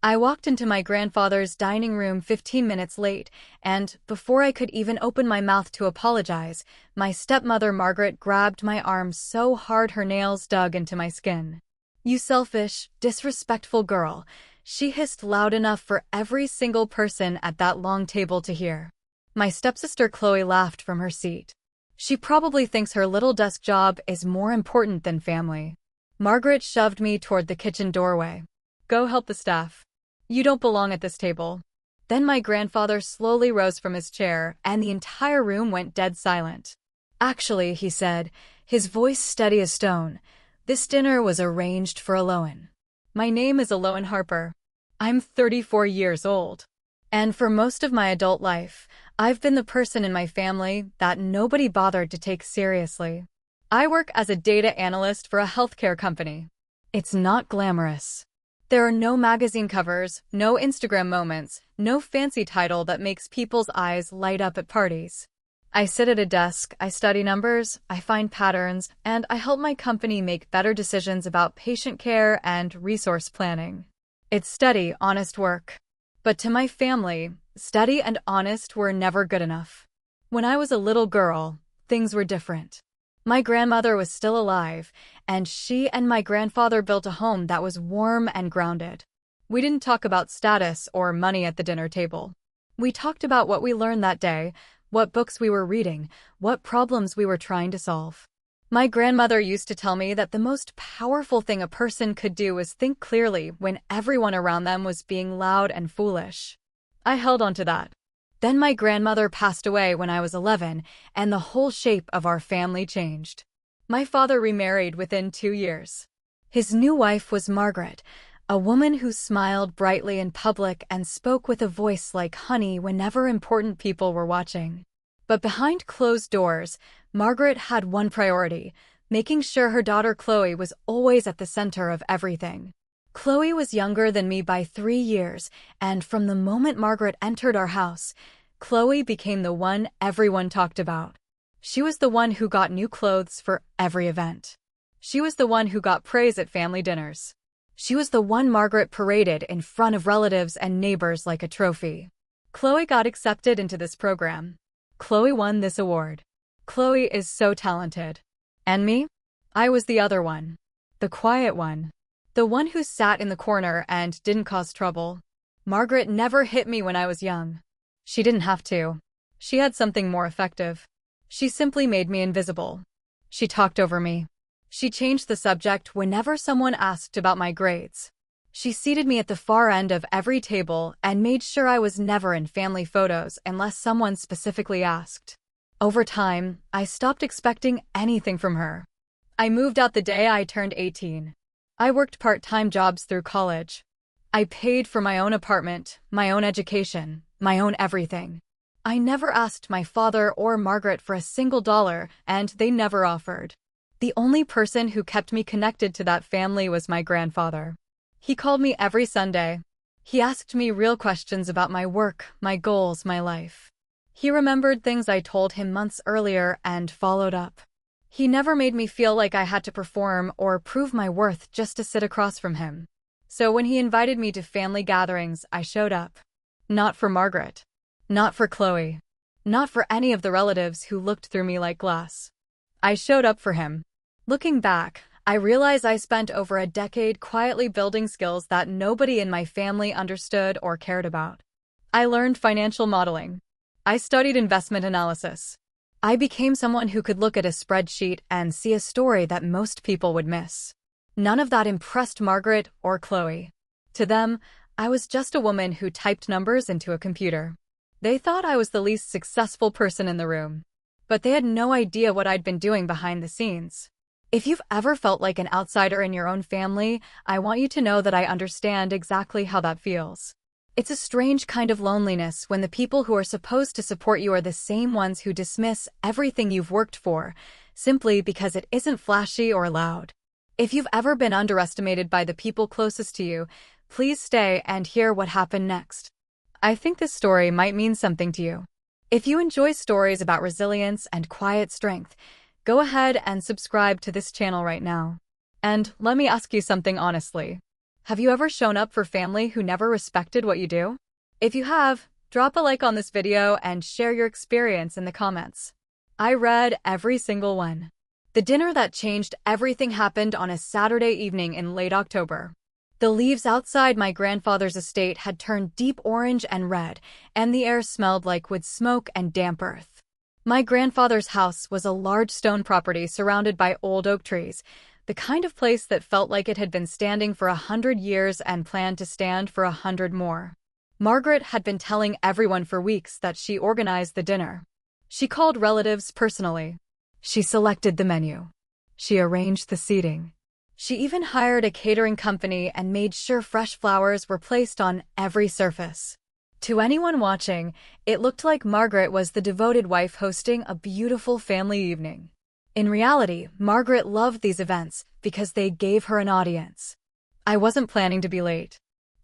I walked into my grandfather's dining room 15 minutes late, and before I could even open my mouth to apologize, my stepmother Margaret grabbed my arm so hard her nails dug into my skin. "You selfish, disrespectful girl," she hissed loud enough for every single person at that long table to hear. My stepsister Chloe laughed from her seat. "She probably thinks her little desk job is more important than family." Margaret shoved me toward the kitchen doorway. "Go help the staff. You don't belong at this table." Then my grandfather slowly rose from his chair, and the entire room went dead silent. "Actually," he said, his voice steady as stone, "this dinner was arranged for Elowen. My name is Elowen Harper. I'm 34 years old. And for most of my adult life, I've been the person in my family that nobody bothered to take seriously. I work as a data analyst for a healthcare company. It's not glamorous. There are no magazine covers, no Instagram moments, no fancy title that makes people's eyes light up at parties. I sit at a desk, I study numbers, I find patterns, and I help my company make better decisions about patient care and resource planning. It's steady, honest work. But to my family, steady and honest were never good enough. When I was a little girl, things were different. My grandmother was still alive, and she and my grandfather built a home that was warm and grounded. We didn't talk about status or money at the dinner table. We talked about what we learned that day, what books we were reading, what problems we were trying to solve. My grandmother used to tell me that the most powerful thing a person could do was think clearly when everyone around them was being loud and foolish. I held on to that. Then my grandmother passed away when I was 11, and the whole shape of our family changed. My father remarried within 2 years. His new wife was Margaret, a woman who smiled brightly in public and spoke with a voice like honey whenever important people were watching. But behind closed doors, Margaret had one priority: making sure her daughter Chloe was always at the center of everything. Chloe was younger than me by 3 years, and from the moment Margaret entered our house, Chloe became the one everyone talked about. She was the one who got new clothes for every event. She was the one who got praise at family dinners. She was the one Margaret paraded in front of relatives and neighbors like a trophy. Chloe got accepted into this program. Chloe won this award. Chloe is so talented. And me? I was the other one. The quiet one. The one who sat in the corner and didn't cause trouble. Margaret never hit me when I was young. She didn't have to. She had something more effective. She simply made me invisible. She talked over me. She changed the subject whenever someone asked about my grades. She seated me at the far end of every table and made sure I was never in family photos unless someone specifically asked. Over time, I stopped expecting anything from her. I moved out the day I turned 18. I worked part-time jobs through college. I paid for my own apartment, my own education, my own everything. I never asked my father or Margaret for a single dollar, and they never offered. The only person who kept me connected to that family was my grandfather. He called me every Sunday. He asked me real questions about my work, my goals, my life. He remembered things I told him months earlier and followed up. He never made me feel like I had to perform or prove my worth just to sit across from him. So when he invited me to family gatherings, I showed up. Not for Margaret. Not for Chloe. Not for any of the relatives who looked through me like glass. I showed up for him. Looking back, I realize I spent over a decade quietly building skills that nobody in my family understood or cared about. I learned financial modeling. I studied investment analysis. I became someone who could look at a spreadsheet and see a story that most people would miss. None of that impressed Margaret or Chloe. To them, I was just a woman who typed numbers into a computer. They thought I was the least successful person in the room. But they had no idea what I'd been doing behind the scenes. If you've ever felt like an outsider in your own family, I want you to know that I understand exactly how that feels. It's a strange kind of loneliness when the people who are supposed to support you are the same ones who dismiss everything you've worked for, simply because it isn't flashy or loud. If you've ever been underestimated by the people closest to you, please stay and hear what happened next. I think this story might mean something to you. If you enjoy stories about resilience and quiet strength, go ahead and subscribe to this channel right now. And let me ask you something honestly. Have you ever shown up for family who never respected what you do? If you have, drop a like on this video and share your experience in the comments. I read every single one. The dinner that changed everything happened on a Saturday evening in late October. The leaves outside my grandfather's estate had turned deep orange and red, and the air smelled like wood smoke and damp earth. My grandfather's house was a large stone property surrounded by old oak trees, the kind of place that felt like it had been standing for 100 years and planned to stand for 100 more. Margaret had been telling everyone for weeks that she organized the dinner. She called relatives personally. She selected the menu. She arranged the seating. She even hired a catering company and made sure fresh flowers were placed on every surface. To anyone watching, it looked like Margaret was the devoted wife hosting a beautiful family evening. In reality, Margaret loved these events because they gave her an audience. I wasn't planning to be late.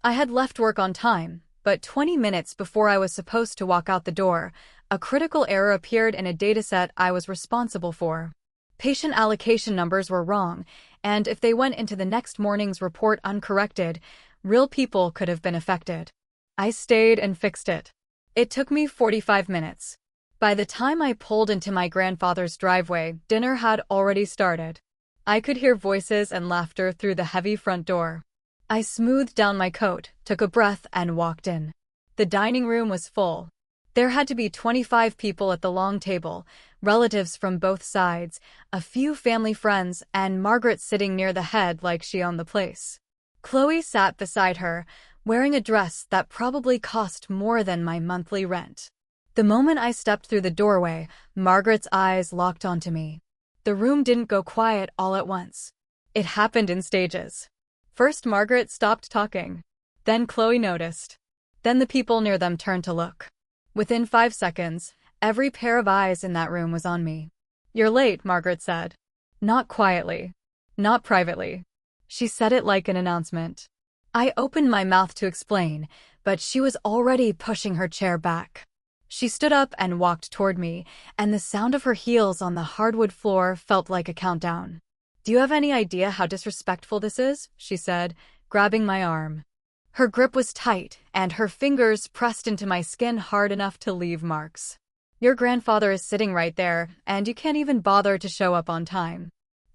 I had left work on time, but 20 minutes before I was supposed to walk out the door, a critical error appeared in a dataset I was responsible for. Patient allocation numbers were wrong, and if they went into the next morning's report uncorrected, real people could have been affected. I stayed and fixed it. It took me 45 minutes. By the time I pulled into my grandfather's driveway, dinner had already started. I could hear voices and laughter through the heavy front door. I smoothed down my coat, took a breath, and walked in. The dining room was full. There had to be 25 people at the long table, relatives from both sides, a few family friends, and Margaret sitting near the head like she owned the place. Chloe sat beside her, wearing a dress that probably cost more than my monthly rent. The moment I stepped through the doorway, Margaret's eyes locked onto me. The room didn't go quiet all at once. It happened in stages. First, Margaret stopped talking. Then Chloe noticed. Then the people near them turned to look. Within 5 seconds, every pair of eyes in that room was on me. "You're late," Margaret said. Not quietly. Not privately. She said it like an announcement. I opened my mouth to explain, but she was already pushing her chair back. She stood up and walked toward me, and the sound of her heels on the hardwood floor felt like a countdown. "Do you have any idea how disrespectful this is?" she said, grabbing my arm. Her grip was tight, and her fingers pressed into my skin hard enough to leave marks. "Your grandfather is sitting right there, and you can't even bother to show up on time."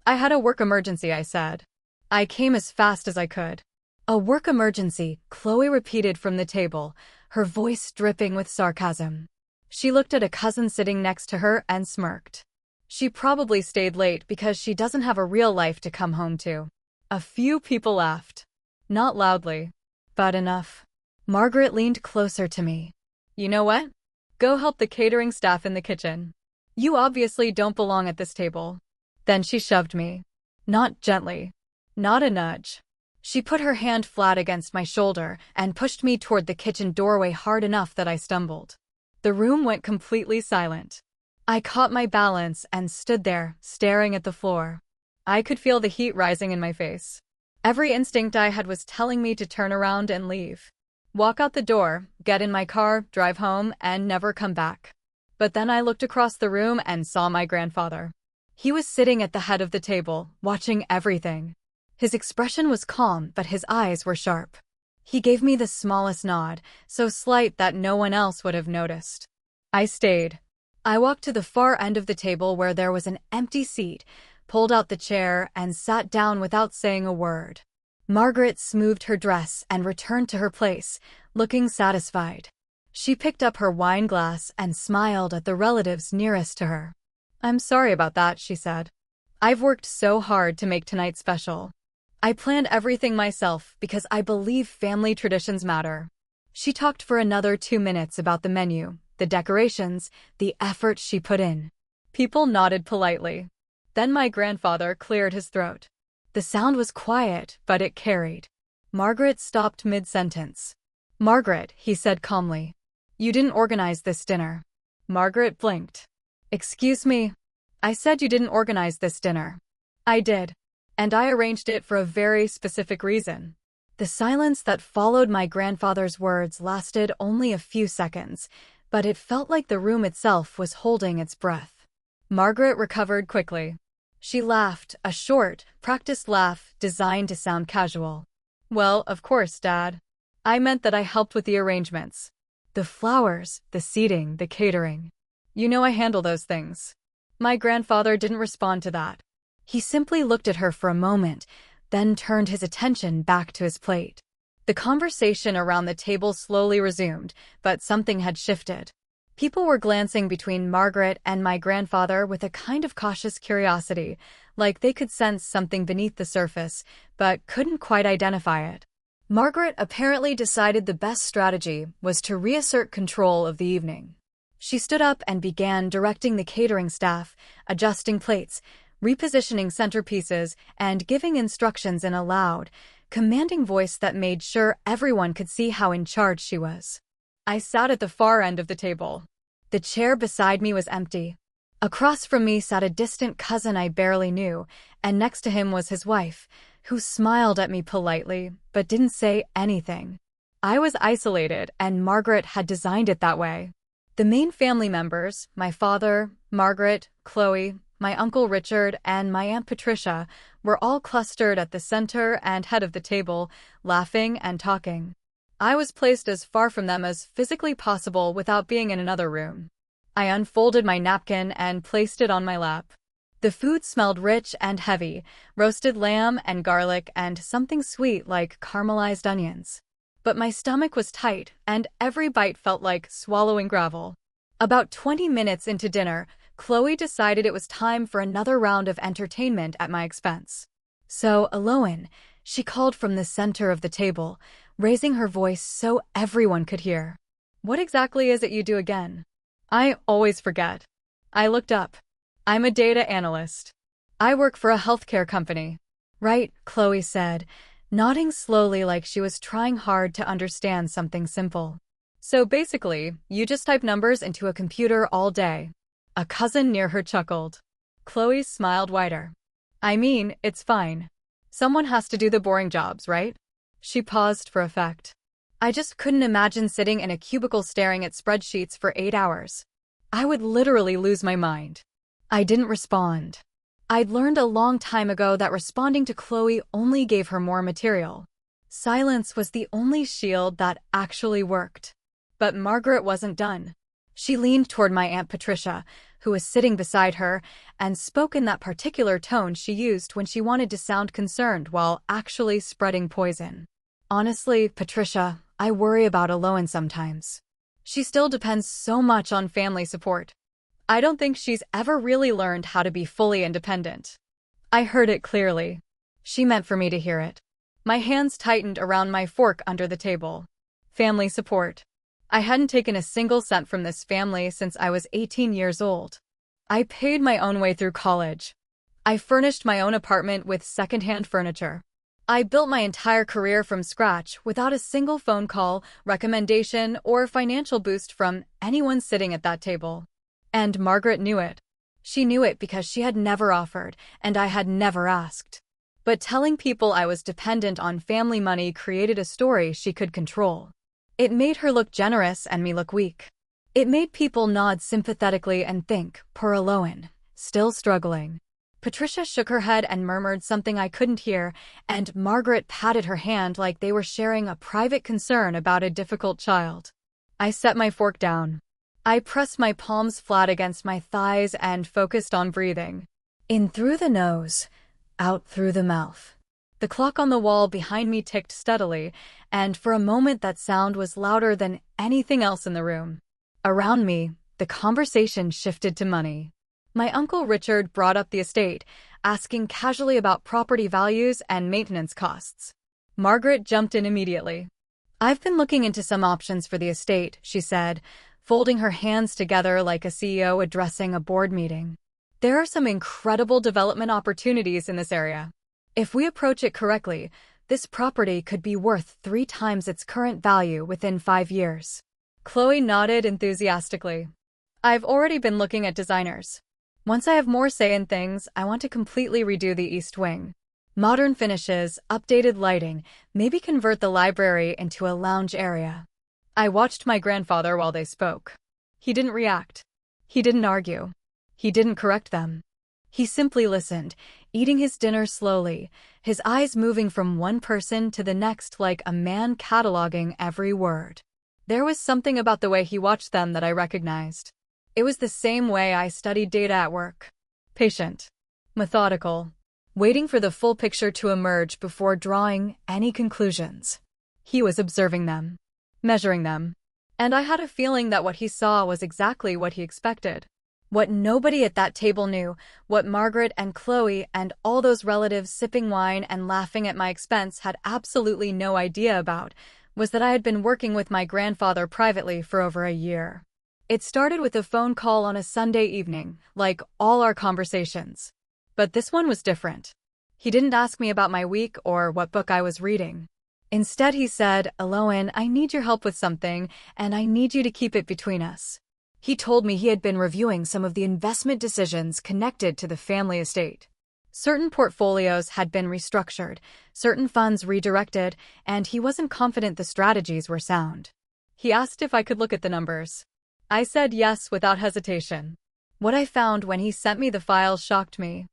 "I had a work emergency," I said. "I came as fast as I could." "A work emergency," Chloe repeated from the table, her voice dripping with sarcasm. She looked at a cousin sitting next to her and smirked. "She probably stayed late because she doesn't have a real life to come home to." A few people laughed. Not loudly, but enough. Margaret leaned closer to me. "You know what? Go help the catering staff in the kitchen. You obviously don't belong at this table." Then she shoved me. Not gently. Not a nudge. She put her hand flat against my shoulder and pushed me toward the kitchen doorway hard enough that I stumbled. The room went completely silent. I caught my balance and stood there, staring at the floor. I could feel the heat rising in my face. Every instinct I had was telling me to turn around and leave. Walk out the door, get in my car, drive home, and never come back. But then I looked across the room and saw my grandfather. He was sitting at the head of the table, watching everything. His expression was calm, but his eyes were sharp. He gave me the smallest nod, so slight that no one else would have noticed. I stayed. I walked to the far end of the table where there was an empty seat, pulled out the chair, and sat down without saying a word. Margaret smoothed her dress and returned to her place, looking satisfied. She picked up her wine glass and smiled at the relatives nearest to her. "I'm sorry about that," she said. "I've worked so hard to make tonight special. I planned everything myself because I believe family traditions matter." She talked for another 2 minutes about the menu, the decorations, the effort she put in. People nodded politely. Then my grandfather cleared his throat. The sound was quiet, but it carried. Margaret stopped mid-sentence. "Margaret," he said calmly, "you didn't organize this dinner." Margaret blinked. "Excuse me?" "I said you didn't organize this dinner." "I did. And I arranged it for a very specific reason." The silence that followed my grandfather's words lasted only a few seconds, but it felt like the room itself was holding its breath. Margaret recovered quickly. She laughed, a short, practiced laugh designed to sound casual. Well, of course, Dad. I meant that I helped with the arrangements. The flowers, the seating, the catering. You know I handle those things. My grandfather didn't respond to that. He simply looked at her for a moment, then turned his attention back to his plate. The conversation around the table slowly resumed, but something had shifted. People were glancing between Margaret and my grandfather with a kind of cautious curiosity, like they could sense something beneath the surface, but couldn't quite identify it. Margaret apparently decided the best strategy was to reassert control of the evening. She stood up and began directing the catering staff, adjusting plates, repositioning centerpieces, and giving instructions in a loud, commanding voice that made sure everyone could see how in charge she was. I sat at the far end of the table. The chair beside me was empty. Across from me sat a distant cousin I barely knew, and next to him was his wife, who smiled at me politely, but didn't say anything. I was isolated, and Margaret had designed it that way. The main family members, my father, Margaret, Chloe, my uncle Richard, and my Aunt Patricia, were all clustered at the center and head of the table, laughing and talking. I was placed as far from them as physically possible without being in another room. I unfolded my napkin and placed it on my lap. The food smelled rich and heavy, roasted lamb and garlic and something sweet like caramelized onions. But my stomach was tight, and every bite felt like swallowing gravel. About 20 minutes into dinner, Chloe decided it was time for another round of entertainment at my expense. So, Elowen, she called from the center of the table, raising her voice so everyone could hear. What exactly is it you do again? I always forget. I looked up. I'm a data analyst. I work for a healthcare company. Right, Chloe said, nodding slowly like she was trying hard to understand something simple. So basically, you just type numbers into a computer all day. A cousin near her chuckled. Chloe smiled wider. I mean, it's fine. Someone has to do the boring jobs, right? She paused for effect. I just couldn't imagine sitting in a cubicle staring at spreadsheets for 8 hours. I would literally lose my mind. I didn't respond. I'd learned a long time ago that responding to Chloe only gave her more material. Silence was the only shield that actually worked. But Margaret wasn't done. She leaned toward my Aunt Patricia, who was sitting beside her, and spoke in that particular tone she used when she wanted to sound concerned while actually spreading poison. Honestly, Patricia, I worry about Elowen sometimes. She still depends so much on family support. I don't think she's ever really learned how to be fully independent. I heard it clearly. She meant for me to hear it. My hands tightened around my fork under the table. Family support. I hadn't taken a single cent from this family since I was 18 years old. I paid my own way through college. I furnished my own apartment with secondhand furniture. I built my entire career from scratch without a single phone call, recommendation, or financial boost from anyone sitting at that table. And Margaret knew it. She knew it because she had never offered, and I had never asked. But telling people I was dependent on family money created a story she could control. It made her look generous and me look weak. It made people nod sympathetically and think, poor Elowen, still struggling. Patricia shook her head and murmured something I couldn't hear, and Margaret patted her hand like they were sharing a private concern about a difficult child. I set my fork down. I pressed my palms flat against my thighs and focused on breathing. In through the nose, out through the mouth. The clock on the wall behind me ticked steadily, and for a moment that sound was louder than anything else in the room. Around me, the conversation shifted to money. My uncle Richard brought up the estate, asking casually about property values and maintenance costs. Margaret jumped in immediately. I've been looking into some options for the estate, she said, folding her hands together like a CEO addressing a board meeting. There are some incredible development opportunities in this area. If we approach it correctly, this property could be worth 3 times its current value within 5 years. Chloe nodded enthusiastically. I've already been looking at designers. Once I have more say in things, I want to completely redo the East Wing. Modern finishes, updated lighting, maybe convert the library into a lounge area. I watched my grandfather while they spoke. He didn't react. He didn't argue. He didn't correct them. He simply listened, eating his dinner slowly, his eyes moving from one person to the next like a man cataloging every word. There was something about the way he watched them that I recognized. It was the same way I studied data at work. Patient. Methodical. Waiting for the full picture to emerge before drawing any conclusions. He was observing them. Measuring them. And I had a feeling that what he saw was exactly what he expected. What nobody at that table knew, what Margaret and Chloe and all those relatives sipping wine and laughing at my expense had absolutely no idea about, was that I had been working with my grandfather privately for over a year. It started with a phone call on a Sunday evening, like all our conversations. But this one was different. He didn't ask me about my week or what book I was reading. Instead, he said, "Elowen, I need your help with something, and I need you to keep it between us." He told me he had been reviewing some of the investment decisions connected to the family estate. Certain portfolios had been restructured, certain funds redirected, and he wasn't confident the strategies were sound. He asked if I could look at the numbers. I said yes without hesitation. What I found when he sent me the files shocked me.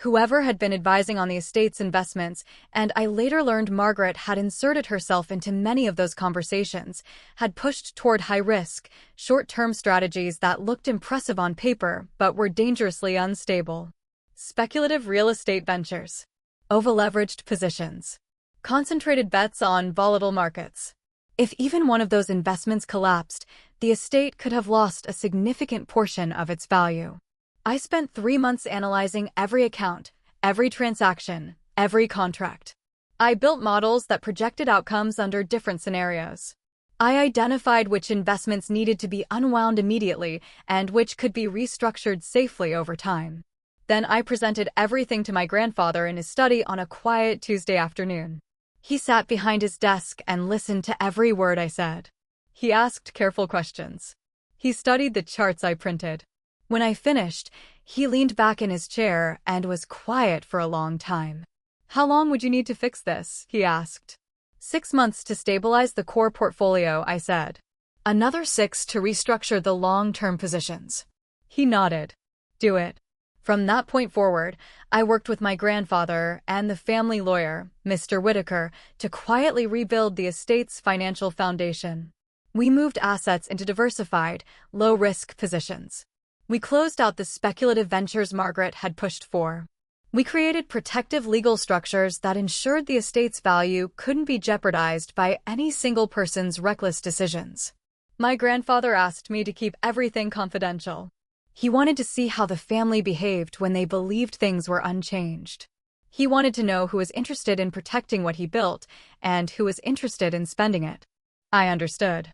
Whoever had been advising on the estate's investments, and I later learned Margaret had inserted herself into many of those conversations, had pushed toward high-risk, short-term strategies that looked impressive on paper but were dangerously unstable. Speculative real estate ventures. Over-leveraged positions. Concentrated bets on volatile markets. If even one of those investments collapsed, the estate could have lost a significant portion of its value. I spent 3 months analyzing every account, every transaction, every contract. I built models that projected outcomes under different scenarios. I identified which investments needed to be unwound immediately and which could be restructured safely over time. Then I presented everything to my grandfather in his study on a quiet Tuesday afternoon. He sat behind his desk and listened to every word I said. He asked careful questions. He studied the charts I printed. When I finished, he leaned back in his chair and was quiet for a long time. "How long would you need to fix this?" he asked. 6 months to stabilize the core portfolio, I said. Another 6 to restructure the long-term positions. He nodded. Do it. From that point forward, I worked with my grandfather and the family lawyer, Mr. Whitaker, to quietly rebuild the estate's financial foundation. We moved assets into diversified, low-risk positions. We closed out the speculative ventures Margaret had pushed for. We created protective legal structures that ensured the estate's value couldn't be jeopardized by any single person's reckless decisions. My grandfather asked me to keep everything confidential. He wanted to see how the family behaved when they believed things were unchanged. He wanted to know who was interested in protecting what he built and who was interested in spending it. I understood.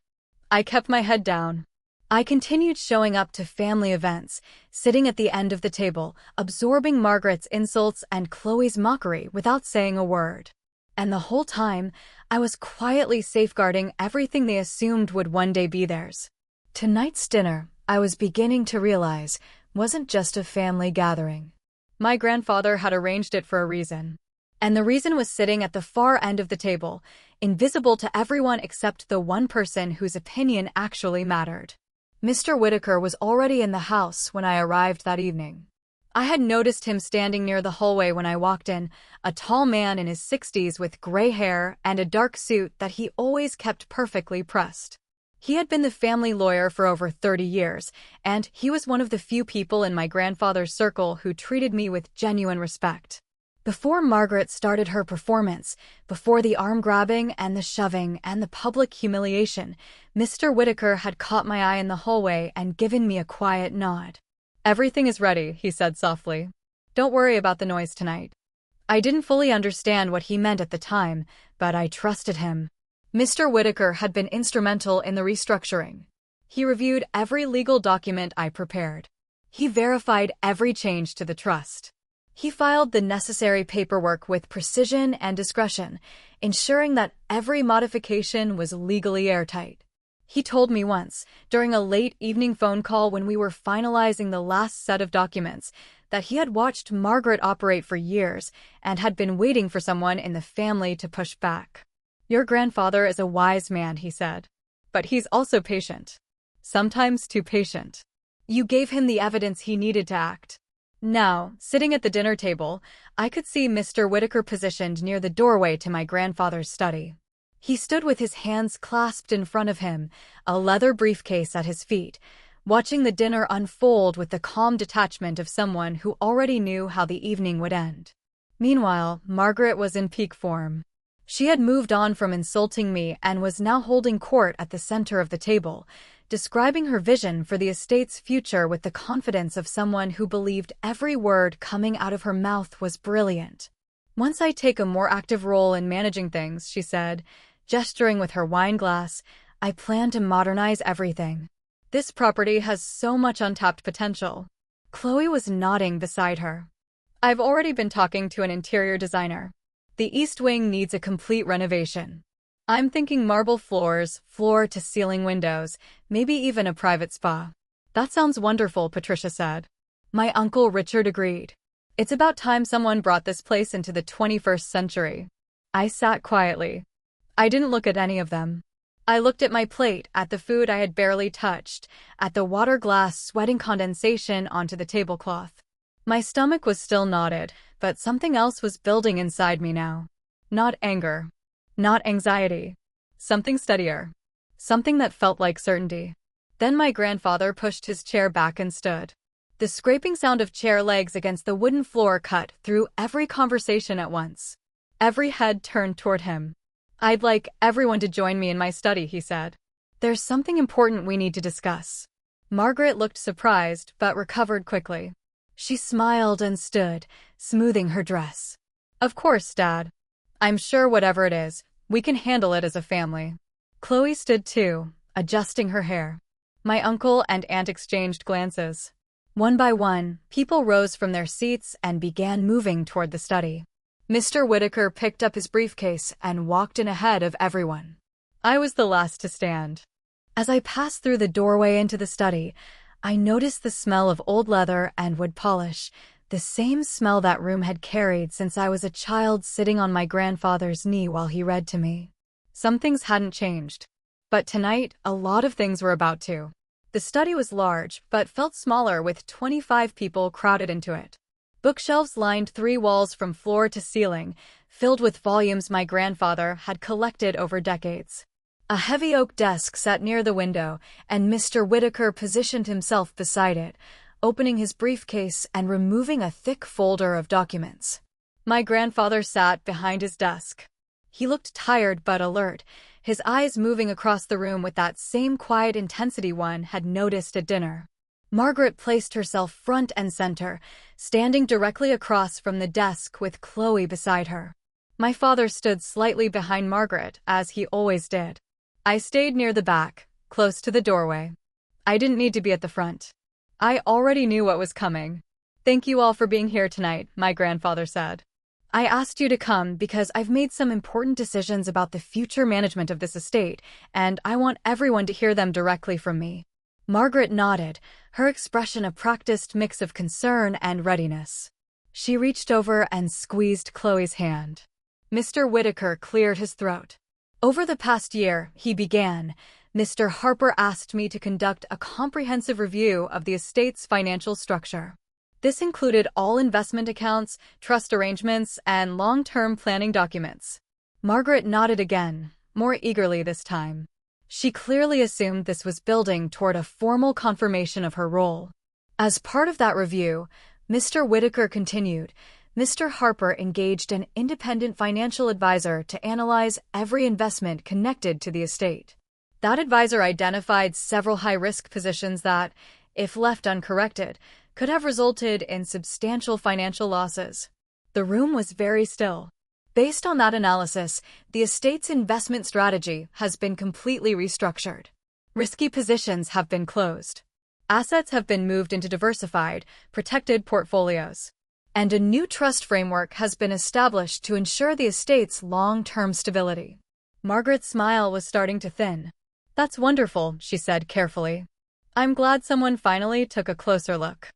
I kept my head down. I continued showing up to family events, sitting at the end of the table, absorbing Margaret's insults and Chloe's mockery without saying a word. And the whole time, I was quietly safeguarding everything they assumed would one day be theirs. Tonight's dinner, I was beginning to realize, wasn't just a family gathering. My grandfather had arranged it for a reason. And the reason was sitting at the far end of the table, invisible to everyone except the one person whose opinion actually mattered. Mr. Whitaker was already in the house when I arrived that evening. I had noticed him standing near the hallway when I walked in, a tall man in his 60s with gray hair and a dark suit that he always kept perfectly pressed. He had been the family lawyer for over 30 years, and he was one of the few people in my grandfather's circle who treated me with genuine respect. Before Margaret started her performance, before the arm-grabbing and the shoving and the public humiliation, Mr. Whitaker had caught my eye in the hallway and given me a quiet nod. "Everything is ready," he said softly. "Don't worry about the noise tonight." I didn't fully understand what he meant at the time, but I trusted him. Mr. Whitaker had been instrumental in the restructuring. He reviewed every legal document I prepared. He verified every change to the trust. He filed the necessary paperwork with precision and discretion, ensuring that every modification was legally airtight. He told me once, during a late evening phone call when we were finalizing the last set of documents, that he had watched Margaret operate for years and had been waiting for someone in the family to push back. "Your grandfather is a wise man," he said. "But he's also patient. Sometimes too patient. You gave him the evidence he needed to act." Now, sitting at the dinner table, I could see Mr. Whitaker positioned near the doorway to my grandfather's study. He stood with his hands clasped in front of him, a leather briefcase at his feet, watching the dinner unfold with the calm detachment of someone who already knew how the evening would end. Meanwhile, Margaret was in peak form. She had moved on from insulting me and was now holding court at the center of the table, describing her vision for the estate's future with the confidence of someone who believed every word coming out of her mouth was brilliant. "Once I take a more active role in managing things," she said, gesturing with her wine glass, "I plan to modernize everything. This property has so much untapped potential." Chloe was nodding beside her. "I've already been talking to an interior designer. The East Wing needs a complete renovation. I'm thinking marble floors, floor-to-ceiling windows, maybe even a private spa." "That sounds wonderful," Patricia said. My Uncle Richard agreed. "It's about time someone brought this place into the 21st century." I sat quietly. I didn't look at any of them. I looked at my plate, at the food I had barely touched, at the water glass sweating condensation onto the tablecloth. My stomach was still knotted, but something else was building inside me now. Not anger. Not anxiety. Something steadier. Something that felt like certainty. Then my grandfather pushed his chair back and stood. The scraping sound of chair legs against the wooden floor cut through every conversation at once. Every head turned toward him. "I'd like everyone to join me in my study," he said. "There's something important we need to discuss." Margaret looked surprised, but recovered quickly. She smiled and stood, smoothing her dress. "Of course, Dad. I'm sure whatever it is, we can handle it as a family." Chloe stood too, adjusting her hair. My uncle and aunt exchanged glances. One by one, people rose from their seats and began moving toward the study. Mr. Whitaker picked up his briefcase and walked in ahead of everyone. I was the last to stand. As I passed through the doorway into the study, I noticed the smell of old leather and wood polish, the same smell that room had carried since I was a child sitting on my grandfather's knee while he read to me. Some things hadn't changed. But tonight, a lot of things were about to. The study was large, but felt smaller with 25 people crowded into it. Bookshelves lined 3 walls from floor to ceiling, filled with volumes my grandfather had collected over decades. A heavy oak desk sat near the window, and Mr. Whitaker positioned himself beside it, opening his briefcase and removing a thick folder of documents. My grandfather sat behind his desk. He looked tired but alert, his eyes moving across the room with that same quiet intensity one had noticed at dinner. Margaret placed herself front and center, standing directly across from the desk with Chloe beside her. My father stood slightly behind Margaret, as he always did. I stayed near the back, close to the doorway. I didn't need to be at the front. I already knew what was coming. "Thank you all for being here tonight," my grandfather said. "I asked you to come because I've made some important decisions about the future management of this estate, and I want everyone to hear them directly from me." Margaret nodded, her expression a practiced mix of concern and readiness. She reached over and squeezed Chloe's hand. Mr. Whitaker cleared his throat. "Over the past year," he began, "Mr. Harper asked me to conduct a comprehensive review of the estate's financial structure. This included all investment accounts, trust arrangements, and long-term planning documents." Margaret nodded again, more eagerly this time. She clearly assumed this was building toward a formal confirmation of her role. As part of that review, Mr. Whitaker continued, Mr. Harper engaged an independent financial advisor to analyze every investment connected to the estate. That advisor identified several high-risk positions that, if left uncorrected, could have resulted in substantial financial losses. The room was very still. Based on that analysis, the estate's investment strategy has been completely restructured. Risky positions have been closed. Assets have been moved into diversified, protected portfolios. And a new trust framework has been established to ensure the estate's long-term stability. Margaret's smile was starting to thin. "That's wonderful," she said carefully. "I'm glad someone finally took a closer look.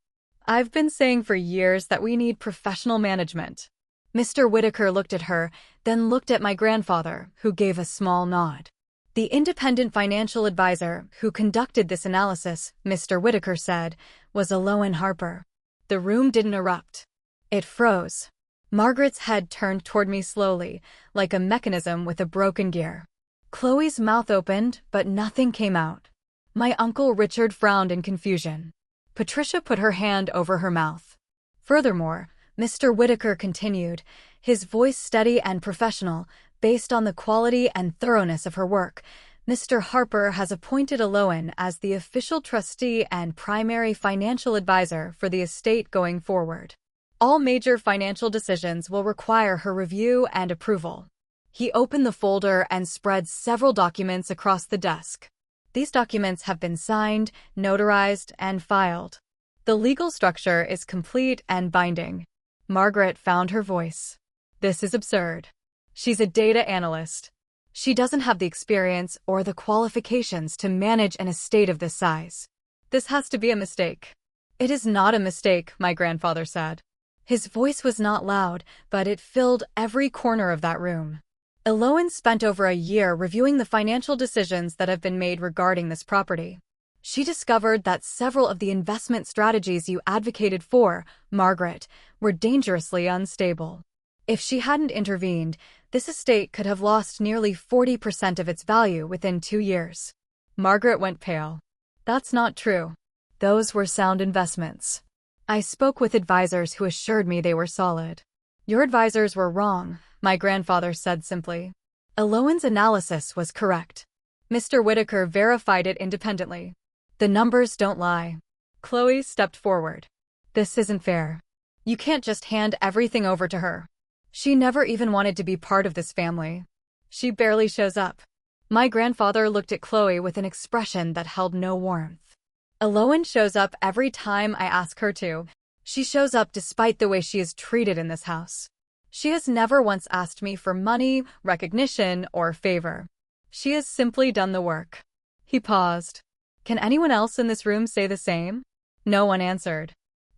I've been saying for years that we need professional management." Mr. Whitaker looked at her, then looked at my grandfather, who gave a small nod. "The independent financial advisor who conducted this analysis," Mr. Whitaker said, "was Elowen Harper. The room didn't erupt. It froze. Margaret's head turned toward me slowly, like a mechanism with a broken gear. Chloe's mouth opened, but nothing came out. My Uncle Richard frowned in confusion. Patricia put her hand over her mouth. Furthermore, Mr. Whitaker continued, his voice steady and professional, based on the quality and thoroughness of her work. Mr. Harper has appointed Elowen as the official trustee and primary financial advisor for the estate going forward. All major financial decisions will require her review and approval. He opened the folder and spread several documents across the desk. These documents have been signed, notarized, and filed. The legal structure is complete and binding. Margaret found her voice. This is absurd. She's a data analyst. She doesn't have the experience or the qualifications to manage an estate of this size. This has to be a mistake. It is not a mistake, my grandfather said. His voice was not loud, but it filled every corner of that room. Elowen spent over a year reviewing the financial decisions that have been made regarding this property. She discovered that several of the investment strategies you advocated for, Margaret, were dangerously unstable. If she hadn't intervened, this estate could have lost nearly 40% of its value within 2 years. Margaret went pale. That's not true. Those were sound investments. I spoke with advisors who assured me they were solid. Your advisors were wrong, my grandfather said simply. Elowen's analysis was correct. Mr. Whitaker verified it independently. The numbers don't lie. Chloe stepped forward. This isn't fair. You can't just hand everything over to her. She never even wanted to be part of this family. She barely shows up. My grandfather looked at Chloe with an expression that held no warmth. Elowen shows up every time I ask her to. She shows up despite the way she is treated in this house. She has never once asked me for money, recognition, or favor. She has simply done the work. He paused. Can anyone else in this room say the same? No one answered.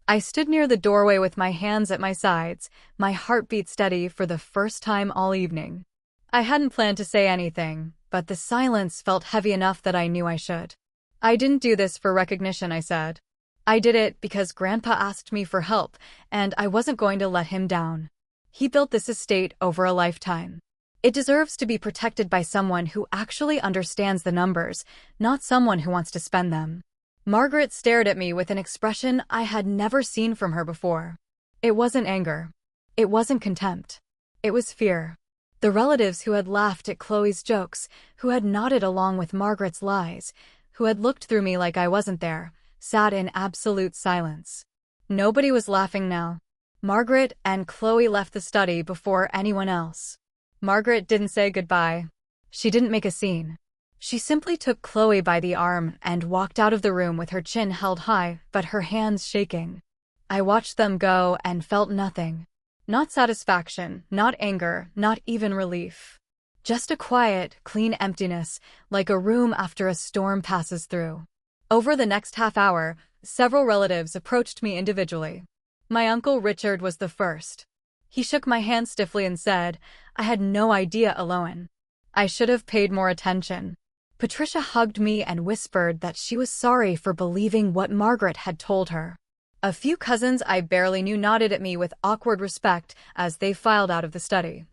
I stood near the doorway with my hands at my sides, my heartbeat steady for the first time all evening. I hadn't planned to say anything, but the silence felt heavy enough that I knew I should. I didn't do this for recognition, I said. I did it because Grandpa asked me for help, and I wasn't going to let him down. He built this estate over a lifetime. It deserves to be protected by someone who actually understands the numbers, not someone who wants to spend them. Margaret stared at me with an expression I had never seen from her before. It wasn't anger. It wasn't contempt. It was fear. The relatives who had laughed at Chloe's jokes, who had nodded along with Margaret's lies, who had looked through me like I wasn't there, sat in absolute silence. Nobody was laughing now. Margaret and Chloe left the study before anyone else. Margaret didn't say goodbye. She didn't make a scene. She simply took Chloe by the arm and walked out of the room with her chin held high, but her hands shaking. I watched them go and felt nothing. Not satisfaction, not anger, not even relief. Just a quiet, clean emptiness, like a room after a storm passes through. Over the next half hour, several relatives approached me individually. My Uncle Richard was the first. He shook my hand stiffly and said, I had no idea, Elowen. I should have paid more attention. Patricia hugged me and whispered that she was sorry for believing what Margaret had told her. A few cousins I barely knew nodded at me with awkward respect as they filed out of the study.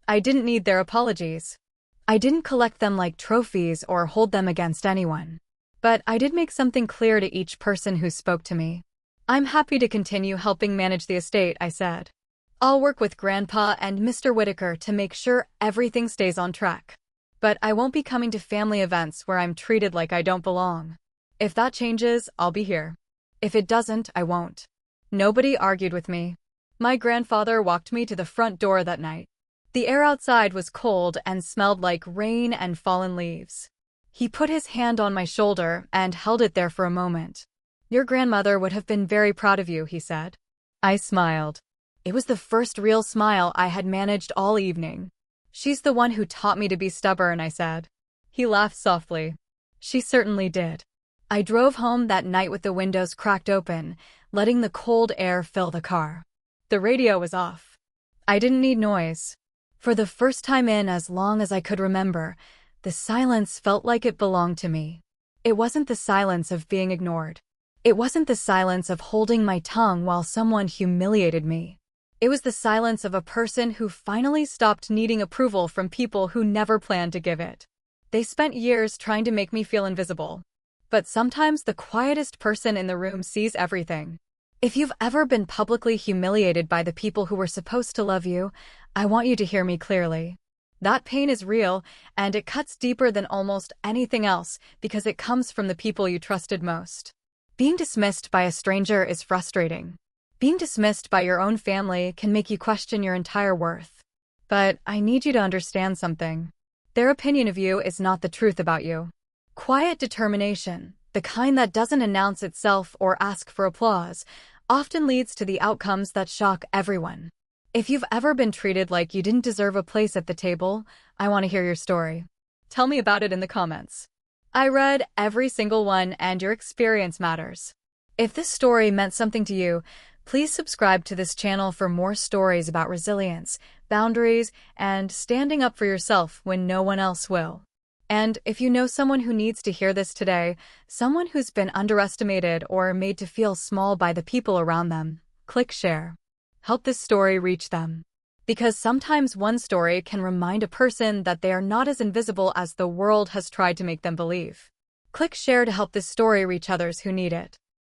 I didn't need their apologies. I didn't collect them like trophies or hold them against anyone. But I did make something clear to each person who spoke to me. I'm happy to continue helping manage the estate, I said. I'll work with Grandpa and Mr. Whitaker to make sure everything stays on track. But I won't be coming to family events where I'm treated like I don't belong. If that changes, I'll be here. If it doesn't, I won't. Nobody argued with me. My grandfather walked me to the front door that night. The air outside was cold and smelled like rain and fallen leaves. He put his hand on my shoulder and held it there for a moment. Your grandmother would have been very proud of you, he said. I smiled. It was the first real smile I had managed all evening. She's the one who taught me to be stubborn, I said. He laughed softly. She certainly did. I drove home that night with the windows cracked open, letting the cold air fill the car. The radio was off. I didn't need noise. For the first time in as long as I could remember, the silence felt like it belonged to me. It wasn't the silence of being ignored. It wasn't the silence of holding my tongue while someone humiliated me. It was the silence of a person who finally stopped needing approval from people who never planned to give it. They spent years trying to make me feel invisible. But sometimes the quietest person in the room sees everything. If you've ever been publicly humiliated by the people who were supposed to love you, I want you to hear me clearly. That pain is real, and it cuts deeper than almost anything else because it comes from the people you trusted most. Being dismissed by a stranger is frustrating. Being dismissed by your own family can make you question your entire worth. But I need you to understand something. Their opinion of you is not the truth about you. Quiet determination, the kind that doesn't announce itself or ask for applause, often leads to the outcomes that shock everyone. If you've ever been treated like you didn't deserve a place at the table, I want to hear your story. Tell me about it in the comments. I read every single one, and your experience matters. If this story meant something to you, please subscribe to this channel for more stories about resilience, boundaries, and standing up for yourself when no one else will. And if you know someone who needs to hear this today, someone who's been underestimated or made to feel small by the people around them, click share. Help this story reach them. Because sometimes one story can remind a person that they are not as invisible as the world has tried to make them believe. Click share to help this story reach others who need it.